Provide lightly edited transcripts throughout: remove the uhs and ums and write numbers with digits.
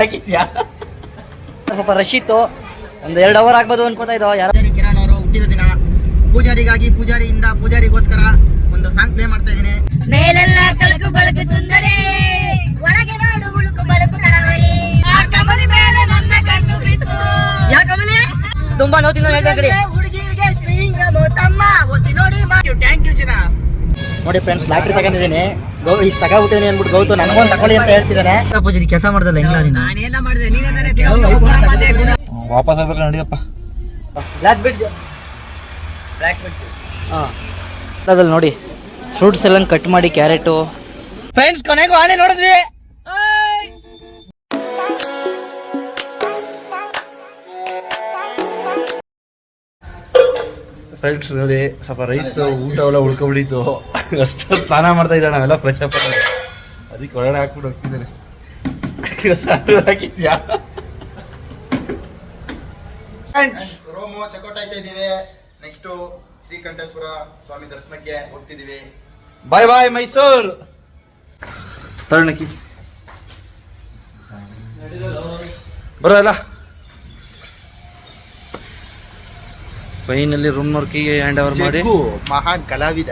ಹಾಕಿದ್ಯಾ ಸ್ವಲ್ಪ ರಶ್ ಇತ್ತು. ಒಂದು 2 ಅವರ್ ಆಗ್ಬೋದು ಅನ್ಕೋತಾ ಇದ್ದೋ. ಯಾರು ಕಿರಣ್ ಅವರು ಹುಟ್ಟಿದ ದಿನ, ಪೂಜಾರಿಗಾಗಿ ಪೂಜಾರಿಯಿಂದ ಪೂಜಾರಿಗೋಸ್ಕರ ಒಂದು ಸಾಂಗ್ ಪ್ಲೇ ಮಾಡ್ತಾ ಇದ್ದೀನಿ. ಮೇಲೆಲ್ಲ ತಳಕು ಬಳಕು ಸುಂದರಿ, ಒಳಗೆ ನಾಡು ಉಳುಕು ಬಳಕು ಕರಾವಳಿ, ಆ ಕಮಲಿ ಮೇಲೆ ನನ್ನ ಕಣ್ಣು ಬಿತ್ತು. ಯಾ ಕಮಲಿ ತುಂಬಾ ನೋತಿಂದ ಹೇಳ್ತಾ ಕಡೆ ಹುಡುಗಿರಿಗೆ ಶ್ರೀಂಗಮೋ ತಮ್ಮ ಒಸಿ ನೋಡಿ. ಥ್ಯಾಂಕ್ ಯು ಚಿನ್ನ. ನೋಡಿ ಫ್ರೆಂಡ್ಸ್, ಲಾಟ್ರಿ ತಗೊಂಡಿದ್ದೀನಿ. ಇಷ್ಟು ತಗೊಂಡ್ಬಿಟ್ಟಿದ್ದೀನಿ ಅಂದ್ಬಿಟ್ಟು ಗೌತು ನನಗೊಂದು ತಗೊಳ್ಳಿ ಅಂತ ಹೇಳ್ತಿದ್ದಾನೆ. ಪೂಜಾರಿ ಕೆಲಸ ಮಾಡ್ದಲ್ಲ ಹೆಂಗಿಲ್ಲ ನೀನು? ನಾನೇನ ಮಾಡಿದೆ, ನೀನೇ ತಾನೇ ವಾಪಸ್ ಹೋಗ್ಬೇಕು ನಡಿಯಪ್ಪ. ಬ್ಲ್ಯಾಕ್ ಬಿಡ್ಜ್ ಅದ್ರಲ್ಲಿ ನೋಡಿ ಫ್ರೂಟ್ಸ್ ಎಲ್ಲ ಕಟ್ ಮಾಡಿ, ಕ್ಯಾರೆಟು. ಫ್ರೆಂಡ್ಸ್, ಕೊನೆಗೂ ಆನೆ ನೋಡಿದ್ವಿ. ಫ್ರೆಂಡ್ಸ್ ನೋಡಿ, ಸ್ವಲ್ಪ ರೈಸ್ ಊಟ ಎಲ್ಲ ಉಳ್ಕೊಬಿಟ್ಟಿತ್ತು. ಅಷ್ಟು ಸ್ನಾನ ಮಾಡ್ತಾ ಇದ್ದ, ನಾವೆಲ್ಲ ಫ್ರೆಶ್ ಅಪ್ ಅದಕ್ಕೆ ಒಳಗಡೆ ಹಾಕ್ಬಿಟ್ಟು ಹೋಗ್ತಿದ್ದೇನೆ. ಹಾಕಿದ್ಯಾ ರೋಮೋ ಚೆಕ್ಔಟ್ ಆಯ್ತಾ ಇದೀವಿ. ನೆಕ್ಸ್ಟ್ ಶ್ರೀಕಂಠೇಶ್ವರ ಸ್ವಾಮಿ ದರ್ಶನಕ್ಕೆ ಹೋಗ್ತಿದೀವಿ. ಬಾಯ್ ಬಾಯ್ ಮೈಸೂರು. ತರುಣಕಿ ಬರೋಲ್ಲ. ಫೈನಲಿ ರೂಮ್ನವ್ರ ಕೀ ಹ್ಯಾಂಡ್ ಓವರ್ ಮಾಡಿ ಮಹಾನ್ ಕಲಾವಿದ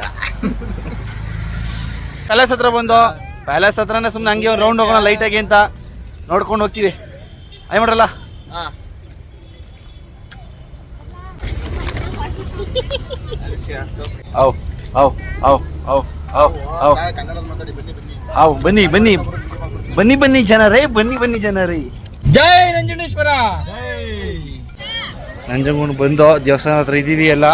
ಪ್ಯಾಲೇಸ್ ಹತ್ರ ಬಂದು, ಪ್ಯಾಲೇಸ್ ಹತ್ರನೇ ಸುಮ್ಮನೆ ಹಂಗೆ ಒಂದು ರೌಂಡ್ ಹೋಗೋಣ ಲೈಟ್ ಆಗಿ ಅಂತ ನೋಡ್ಕೊಂಡು ಹೋಗ್ತೀವಿ. ಆಯ್ ಮಾಡ್ರಲ್ಲ. ಬನ್ನಿ ಬನ್ನಿ ಬನ್ನಿ ಬನ್ನಿ ಜನರೇ, ಬನ್ನಿ ಬನ್ನಿ ಜನರೇ. ಜೈ ನಂಜುಂಡೇಶ್ವರ. ನಂಜನಗೂಡು ಬಂದು ದೇವಸ್ಥಾನ ಹತ್ರ ಇದ್ದೀವಿ ಎಲ್ಲ.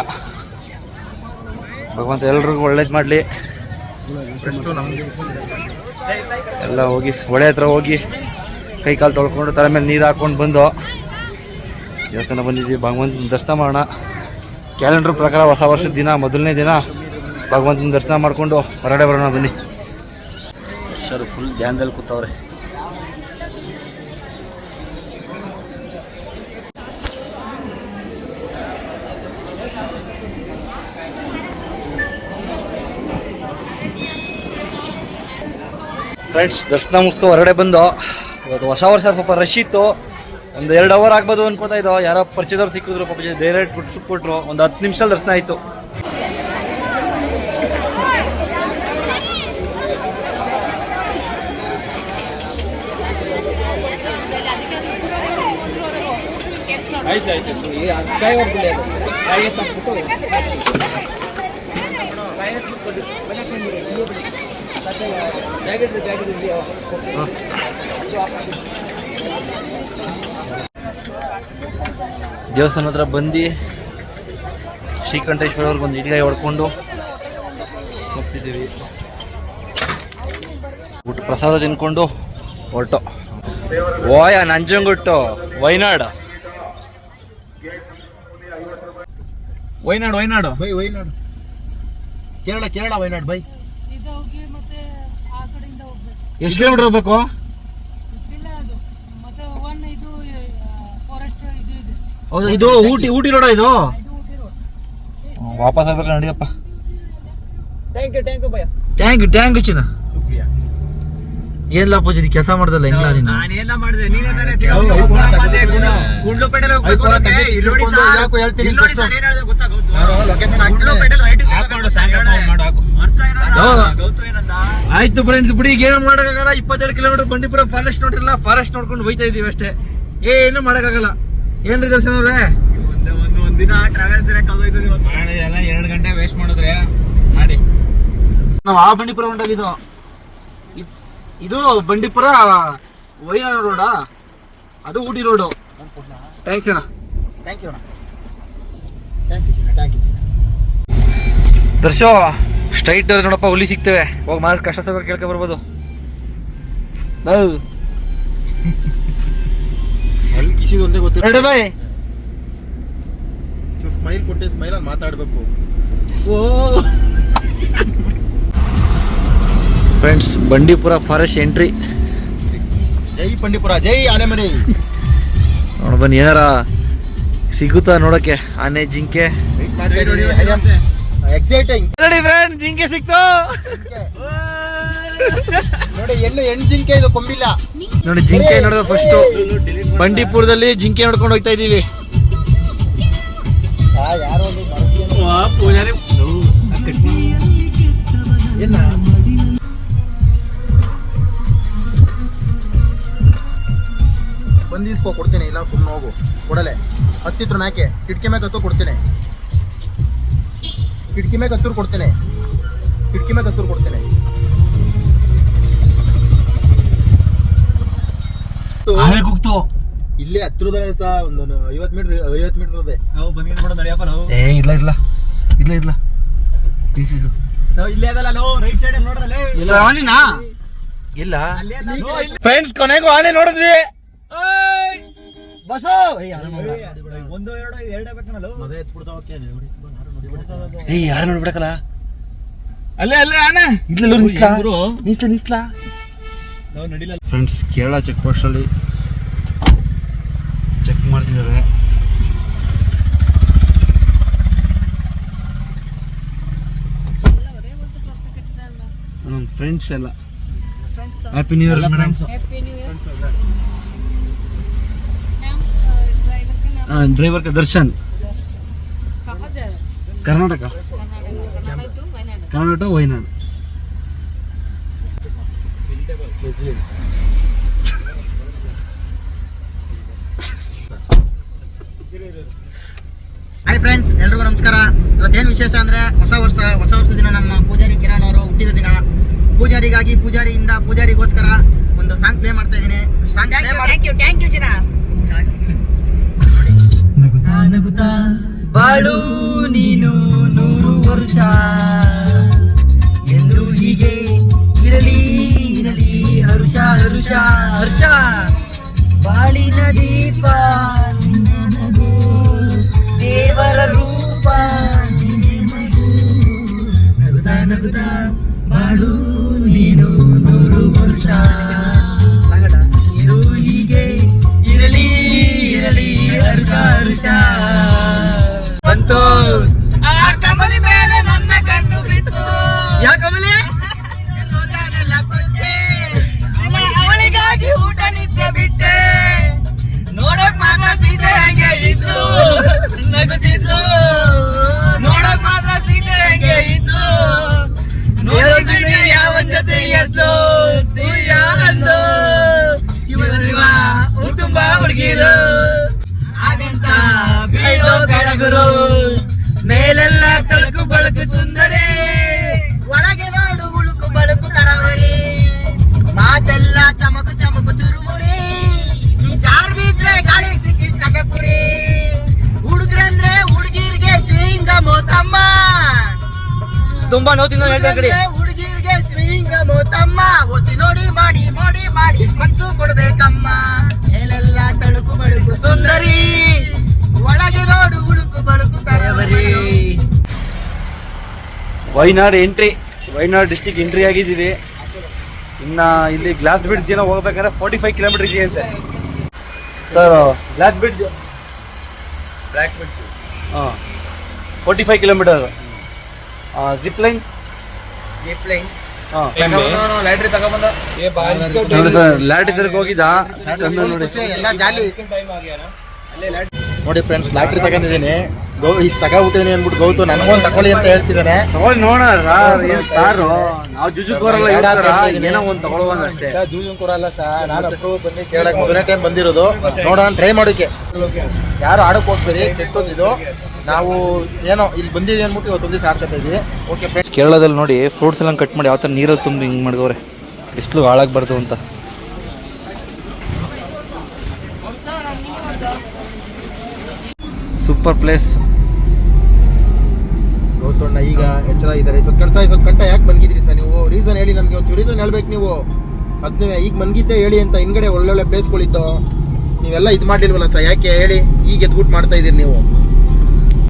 ಭಗವಂತ ಎಲ್ರಿಗೂ ಒಳ್ಳೇದು ಮಾಡಲಿ. ಎಲ್ಲ ಹೋಗಿ ಹೊಳೆ ಹತ್ರ ಹೋಗಿ ಕೈ ಕಾಲು ತೊಳ್ಕೊಂಡು ತಲೆ ಮೇಲೆ ನೀರು ಹಾಕ್ಕೊಂಡು ಬಂದು ದೇವಸ್ಥಾನ ಬಂದಿದ್ದೀವಿ. ಭಗವಂತನ ದರ್ಶನ ಮಾಡೋಣ. ಕ್ಯಾಲೆಂಡ್ರ್ ಪ್ರಕಾರ ಹೊಸ ವರ್ಷದ ದಿನ, ಮೊದಲನೇ ದಿನ ಭಗವಂತನ ದರ್ಶನ ಮಾಡಿಕೊಂಡು ಹೊರಗಡೆ ಬರೋಣ ಬನ್ನಿ. ಸರ್ ಫುಲ್ ಧ್ಯಾನದಲ್ಲಿ ಕೂತವ್ರೆ. ಫ್ರೆಂಡ್ಸ್, ದರ್ಶನ ಮುಗಿಸ್ಕೊ ಹೊರಗಡೆ ಬಂದು, ಇವತ್ತು ಹೊಸ ವರ್ಷ ಸ್ವಲ್ಪ ರಶ್ ಇತ್ತು. ಒಂದು 2 ಅವರ್ ಆಗ್ಬೋದು ಅನ್ಕೋತಾ ಇದ್ದೋ. ಯಾರೋ ಪರಿಚಯದವ್ರು ಸಿಕ್ಕಿದ್ರು, ಪಾಪ ಧೈರ್ಯ ಕೊಟ್ರು. ಒಂದು 10 ನಿಮಿಷದಲ್ಲಿ ದರ್ಶನ ಆಯಿತು. ದೇವಸ್ಥಾನ ಹತ್ರ ಬಂದು ಶ್ರೀಕಂಠೇಶ್ವರವ್ರಿಗೆ ಒಂದು ಇಡ್ಗಾಯಿ ಹೊಡ್ಕೊಂಡು ಹೋಗ್ತಿದ್ದೀವಿ. ಊಟ ಪ್ರಸಾದ ತಿನ್ಕೊಂಡು ಹೊರಟು ಓಯ ನಂಜನಗೂಡು ವೈನಾಡು ವೈನಾಡು ಬೈ ವೈನಾಡು, ಕೇರಳ ವೈನಾಡು ಬೈ. ಎಷ್ಟು ಕಿಲೋಮೀಟರ್ ಹೋಗ್ಬೇಕು? ಹೌದು, ಇದು ಊಟಿ ರೋಡ ಇದು. ವಾಪಸ್ ಹೋಗ್ಬೇಕು ನಡಿಯಪ್ಪ. ಥ್ಯಾಂಕ್ ಯು ಚಿನ್ನ. ಏನಿಲ್ಲ ಪೂಜಾರಿ ಕೆಲಸ ಮಾಡ್ದಲ್ಲ ಹೆಂಗಿಲ್ಲ ನೀನು? ನಾನೇನ ಮಾಡಿದೆ, ನೀನೇ ತಾನೇ ಗುಂಡ್ಲುಪೇಟೆಲ್ ಆಯ್ತು ಫ್ರೆಂಡ್ಸ್, ಬಿಡಿ, ಏನು ಮಾಡೋಕ್ಕಾಗಲ್ಲ. 22 ಕಿಲೋಮೀಟರ್ ಬಂಡೀಪುರ ಫಾರೆಸ್ಟ್ ನೋಡಿರಲ್ಲ, ಫಾರೆಸ್ಟ್ ನೋಡ್ಕೊಂಡು ಹೋಯ್ತಾ ಇದೀವಿ ಅಷ್ಟೇ, ಏನು ಮಾಡೋಕ್ಕಾಗಲ್ಲ. ಏನ್ರಿ ದರ್ಶನ ಅವ್ರೆ? ಒಂದಿನ ಟ್ರಾವೆಲ್ಸ್ ಎಲ್ಲ 2 ಗಂಟೆ ವೇಸ್ಟ್ ಮಾಡಿದ್ರೆ ಮಾಡಿ. ನಾವು ಆ ಬಂಡೀಪುರ ಹೊಂಟೋಗಿದ್ದು. ಇದು ಬಂಡೀಪುರ ವೈನಾಡು ರೋಡಾ, ಅದು ಊಟಿ ರೋಡು. ಥ್ಯಾಂಕ್ಸ್ ಅಣ್ಣ. ದರ್ಶೋ ಸ್ಟ್ರೈಟ್ ನೋಡಪ್ಪ, ಹುಲಿ ಸಿಗ್ತೇವೆ. ಹೋಗಿ ಮಾಡಿ ಕಷ್ಟ ಸುಖ ಕೇಳ್ಕೊ ಬರ್ಬೋದು. ಅಲ್ಲಿ ಕಿಸಿದ ಒಂದೇ ಗೊತ್ತಿಲ್ಲ. ಬಾಯ್ ಸ್ಮೈಲ್ ಕೊಟ್ಟೆ, ಸ್ಮೈಲ್ ಅಲ್ಲಿ ಮಾತಾಡ್ಬೇಕು. Friends, Bandipur forest entry. ಜೈ ಬಂಡೀಪುರ, ಜೈ ಆನೆಮನೆ. ನೋಡ ಬನ್ನಿ, ಏನಾರ ಸಿಗುತ್ತಾ ನೋಡಕ್ಕೆ? ಆನೆ, ಜಿಂಕೆ. ಎಕ್ಸೈಟಿಂಗ್ ನೋಡಿ ಫ್ರೆಂಡ್, ಜಿಂಕೆ ಸಿಕ್ತು. ನೋಡಿ ಹೆಣ್ಣು ಜಿಂಕೆ ಇದು ಕೊಂಬಿಲ್ಲ. ನೋಡಿ ಜಿಂಕೆ ನೋಡೋದು ಫಸ್ಟ್ ಬಂಡೀಪುರದಲ್ಲಿ ಜಿಂಕೆ ನೋಡ್ಕೊಂಡು ಹೋಗ್ತಾ ಇದೀವಿ. ಬಂದಿಸ್ಕೋ ಕೊಡ್ತೀನಿ, ಇಲ್ಲ ಸುಮ್ಮನೆ ಹೋಗು. ಕೊಡಲೆ ಹತ್ತಿತ್ರ ಮ್ಯಾಕೆ ಕಿಟಕಿ ಮ್ಯಾಕೆ ಹತ್ತು ಕೊಡ್ತೀನಿ. ಕಿಟಕಿ ಮ್ಯಾಗೆ ಹತ್ತೂರು ಕೊಡ್ತೇನೆ. ಇಲ್ಲೇ ಹತ್ತಿರದಲ್ಲೇ ಸಹ ಒಂದು 50 ಮೀಟರ್ ಅದೇ. ಇಲ್ಲ ಇಲ್ಲ ಫ್ರೆಂಡ್ಸ್, ಕೊನೆಗೂ ಆನೆ ನೋಡಿದ್ವಿ. ಬಸ್ಸು ಯಾರು ನೋಡ್ಬಿಡಕಲ್ಲ. ಅಲ್ಲೇ ಆನೆ ನಿತ್ಲಾ. ಫ್ರೆಂಡ್ಸ್, ಕೇರಳ ಚೆಕ್ ಪೋಸ್ಟ್ ಅಲ್ಲಿ ಚೆಕ್ ಮಾಡ್ತಿದ್ದಾರೆ. ನಮ್ಮ ಫ್ರೆಂಡ್ಸ್ ಎಲ್ಲ happy new year friends. Driver का दर्शन. Karnataka to Wayanad. Hi friends, ಎಲ್ರಿಗೂ ನಮಸ್ಕಾರ. ಇವತ್ತೇನು ವಿಶೇಷ ಅಂದರೆ ಹೊಸ ವರ್ಷ ದಿನ ನಮ್ಮ ಪೂಜಾರಿ ಕಿರಣ್ ಅವರು ಹುಟ್ಟಿದ ದಿನ. ಪೂಜಾರಿಗಾಗಿ, ಪೂಜಾರಿಯಿಂದ ಪೂಜಾರಿಗೋಸ್ಕರ ಒಂದು ಸಾಂಗ್ ಪ್ಲೇ ಮಾಡ್ತಾ ಇದ್ದೀನಿ. ಥ್ಯಾಂಕ್ ಯು ಚಿನ್ನ. ನಗುತ್ತಾ ಬಾಳು ನೀನು 100 ವರ್ಷ ಎಂದು ಹೀಗೆ ಇರಲಿ ಹರುಷ ಬಾಳಿನ ದೀಪ ದೇವರ ರೂಪ. ನಗುತ್ತಾ ಬಾಳು ನೀನು 100 ವರ್ಷ ಇದು ಹೀಗೆ ಇರಲಿ ಹರುಷ ಬಂತು. ಆ ಕಮಲಿ ಮೇಲೆ ನನ್ನ ಕಣ್ಣು ಬಿತ್ತು. ಯಾ ಕಮಲಿ? ಅವಳಿಗಾಗಿ ಊಟ ನಿತ್ಯ ಬಿಟ್ಟೆ. ನೋಡಕ್ ಮಾತ್ರ ಸೀತೆ ಹಂಗೆ ಇದ್ದು ನಗುತ್ತಿದ್ದು. ನೋಡಕ್ ಮಾತ್ರ ಸೀತೆ ಹಂಗೆ ಇದ್ದು. ನೋಡೋದಿಗೆ ಯಾವ ಜೊತೆ ಎದ್ದು ಸೂರ್ಯ ಅಂದು ಶಿವ ಕುಟುಂಬ ಹುಡುಗಿರು ಹಾಗಂತ ಬೀಳೋ ಕೆಳಗುರು. ಮೇಲೆಲ್ಲ ತಳಕು ಬಳಕು ಸುಂದರಿ, ಒಳಗೆ ನೋಡು ಉಳುಕು ಬಳುಕು ತರವರಿ. ಮಾತೆಲ್ಲ ಚಮಕು ಚುರುಮುರಿ. ನೀ ಜಾರ್ ಬಿಟ್ರೆ ಗಾಳಿ ಸಿಕ್ಕಿ ಕಟಪುರಿ. ಹುಡುಗ್ರಂದ್ರೆ ಹುಡುಗಿರ್ಗೆ ಚ್ವಿಂಗಮೋ ತಮ್ಮ. ತುಂಬಾ ನೋತಿಂದ ಹುಡುಗಿರ್ಗೆ ಚ್ವಿಂಗಮೋ ತಮ್ಮ. ಒಸಿ ನೋಡಿ ಮಾಡಿ ಮನ್ಸು ಕೊಡ್ಬೇಕಮ್ಮ. ಮೇಲೆಲ್ಲ ತಳುಕು ಬಳುಕು ಸುಂದರಿ, ಒಳಗೆ ನೋಡು ಉಳುಕು ಬಳುಕು ತರವರಿ. Wayanad entry, Wayanad district entry ಆಗಿದ್ದೀವಿ. ಇನ್ನ ಇಲ್ಲಿ ಗ್ಲಾಸ್ ಬ್ರಿಡ್ಜ್ ಏನೋ ಹೋಗ್ಬೇಕಾದ್ರೆ 45 ಕಿಲೋಮೀಟರ್ ಇದೆ ಅಂತೆ sir. Glass bridge 45 kilometre. Zip line lottery ತಗೊಂಬಂದ ನೋಡಿ ಸರ್. ಲ್ಯಾಟ್ರಿ ತರಕ್ ಹೋಗಿದ್ದ ನೋಡಿ. ಎಲ್ಲ ಜಾಲಿ ನೋಡಿ ಫ್ರೆಂಡ್ಸ್, ಲಾಟ್ರಿ ತಗೊಂಡಿದ್ದೀನಿ. ಇಷ್ಟು ತಗೊಂಡ್ಬಿಟ್ಟಿದ್ದೀನಿ ಅಂದ್ಬಿಟ್ಟು ಗೌತು ನನಗೊಂದು ತಗೊಳ್ಳಿ ಅಂತ ಹೇಳ್ತಿದ್ದಾನೆ. ತಗೊಳ್ಳಿ ನೋಡೋಣ. ನಾವು ಜುಜುಕೋರಲ್ಲ, ಏನೋ ಒಂದು ತಗೊಳ್ಳುವಂತ ಅಷ್ಟೇ. ಜೂಜುಕೋರಲ್ಲ ಸರ್, ನಾನು ಬಂದು ಕೇಳಕ್ ಮೊದಲನೇ ಟೈಮ್ ಬಂದಿರೋದು. ನೋಡೋಣ, ಟ್ರೈ ಮಾಡೋಕೆ. ಯಾರು ಆಡಕ್ ಹೋಗ್ತೀರಿ, ಕೆಟ್ಟೋದಿದ್ದು. ನಾವು ಏನೋ ಇಲ್ಲಿ ಬಂದಿವಿ ಅಂದ್ಬಿಟ್ಟು ಇವತ್ತು ದಿವಸ ಆಡ್ತಾ ಇದ್ದೀವಿ. ಓಕೆ ಫ್ರೆಂಡ್ಸ್, ಕೇರಳದಲ್ಲಿ ನೋಡಿ ಫ್ರೂಟ್ಸ್ ಎಲ್ಲ ಕಟ್ ಮಾಡಿ ಯಾವ ಥರ ನೀರಲ್ಲಿ ತುಂಬ ಹಿಂಗೆ ಮಾಡಿದವ್ರೆ, ಬಿಸಿಲು ಹಾಳಾಗಬಾರ್ದು ಅಂತ. Super place. ಗೌತಣ್ಣ ಈಗ ಎಚ್ಚರ ಇದ್ದಾರೆ. ಇವತ್ತು ಗಂಟೆ ಯಾಕೆ ಮನ್ಗಿದ್ರಿ ಸರ್ ನೀವು? ರೀಸನ್ ಹೇಳಿ ನಮಗೆ, ಒಂದು ರೀಸನ್ ಹೇಳ್ಬೇಕು ನೀವು. ಅದನ್ನೇ ಈಗ ಮನ್ಗಿದ್ದೆ ಹೇಳಿ ಅಂತ. ಹಿಂಗಡೆ ಒಳ್ಳೊಳ್ಳೆ ಪ್ಲೇಸ್ಗಳಿತ್ತು, ನೀವೆಲ್ಲ ಇದು ಮಾಡಿಲ್ವಲ್ಲ ಸರ್, ಯಾಕೆ ಹೇಳಿ? ಈಗ ಎದ್ಬಿಟ್ಟು ಮಾಡ್ತಾ ಇದೀರಿ ನೀವು.